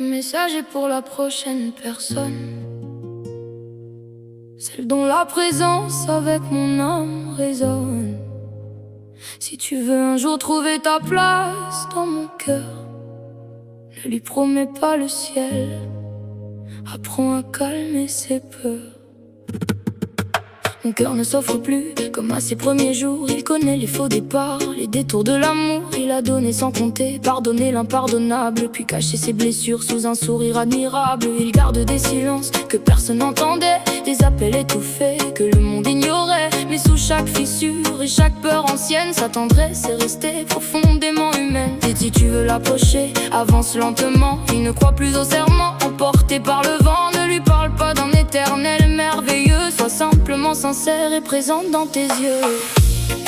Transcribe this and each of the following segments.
message est pour la prochaine personne, celle dont la présence avec mon âme résonne. Si tu veux un jour trouver ta place dans mon cœur, ne lui promets pas le ciel, apprends à calmer ses peurs. Mon cœur ne s'offre plus comme à ses premiers jours. Il connaît les faux départs, les détours de l'amour. Il a donné sans compter, pardonné l'impardonnable, puis caché ses blessures sous un sourire admirable. Il garde des silences que personne n'entendait, des appels étouffés que le monde ignorait. Mais sous chaque fissure et chaque peur ancienne, sa tendresse est restée profondément humaine. Et si tu veux l'approcher, avance lentement. Il ne croit plus au serment, emporté par le vent. Ne lui parle pas d'un éternel merveilleux, sois simplement sincère et présente dans tes yeux.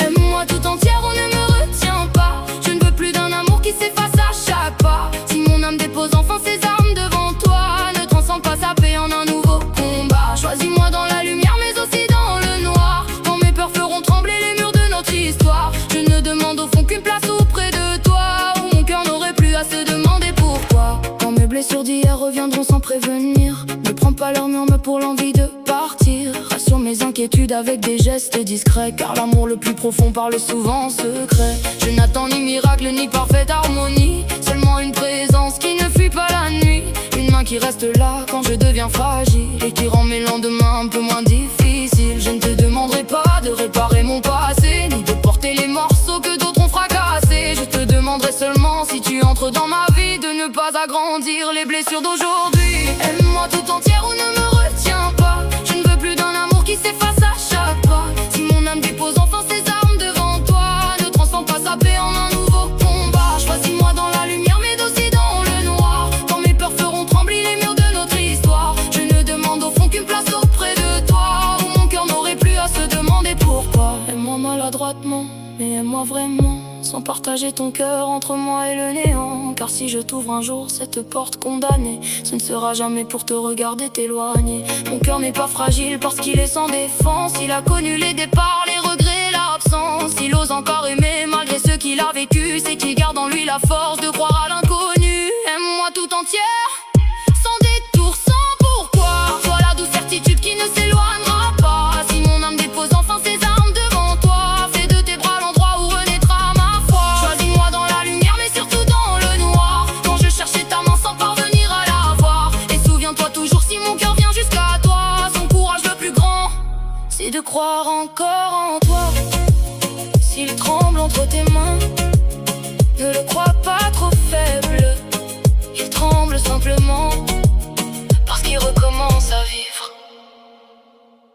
Aime-moi tout entière ou ne me retiens pas. Je ne veux plus d'un amour qui s'efface à chaque pas. Si mon âme dépose enfin ses armes devant toi, ne transcende pas sa paix en un nouveau combat. Choisis-moi dans la lumière mais aussi dans le noir, quand mes peurs feront trembler les murs de notre histoire. Je ne demande au fond qu'une place auprès de toi, où mon cœur n'aurait plus à se demander pourquoi. Quand mes blessures d'hier reviendront sans prévenir, ne prends pas leur murmure pour l'envie de partir. Rassure mes inquiétudes avec des gestes discrets, car l'amour le plus profond parle souvent en secret. Je n'attends ni miracle ni parfaite harmonie, seulement une présence qui ne fuit pas la nuit. Une main qui reste là quand je deviens fragile, et qui rend mes lendemains un peu moins difficiles. Je ne te demanderai pas de réparer mon passé, ni de porter les morceaux que d'autres ont fracassés. Je te demanderai seulement, si tu entres dans ma vie, de ne pas agrandir les blessures d'aujourd'hui. Aime-moi tout entière ou ne me retiens pas. Je ne veux plus d'un amour qui s'efface à chaque pas. Si mon âme dépose enfin ses armes devant toi, ne transforme pas sa paix en un nouveau combat. Choisis-moi dans la lumière mais aussi dans le noir, quand mes peurs feront trembler les murs de notre histoire. Je ne demande au fond qu'une place auprès de toi, où mon cœur n'aurait plus à se demander pourquoi. Aime-moi maladroitement, mais aime-moi vraiment, sans partager ton cœur entre moi et le néant. Car si je t'ouvre un jour cette porte condamnée, ce ne sera jamais pour te regarder t'éloigner. Mon cœur n'est pas fragile parce qu'il est sans défense. Il a connu les départs, les regrets, l'absence. Il ose encore aimer malgré ce qu'il a vécu. C'est qu'il garde en lui la force de croire à l'inconnu. Aime-moi tout entière, sans détour, sans pourquoi. Sois la douce certitude qui ne s'éloignera pas. Si mon âme dépose enfin ses armes devant toi, fais de tes bras l'endroit où renaîtra ma foi. Choisis-moi dans la lumière mais surtout dans le noir, quand je cherchais ta main sans parvenir à la voir. Et souviens-toi toujours, si mon cœur vient jusqu'à toi, son courage le plus grand, c'est de croire encore en toi. S'il tremble entre tes mains,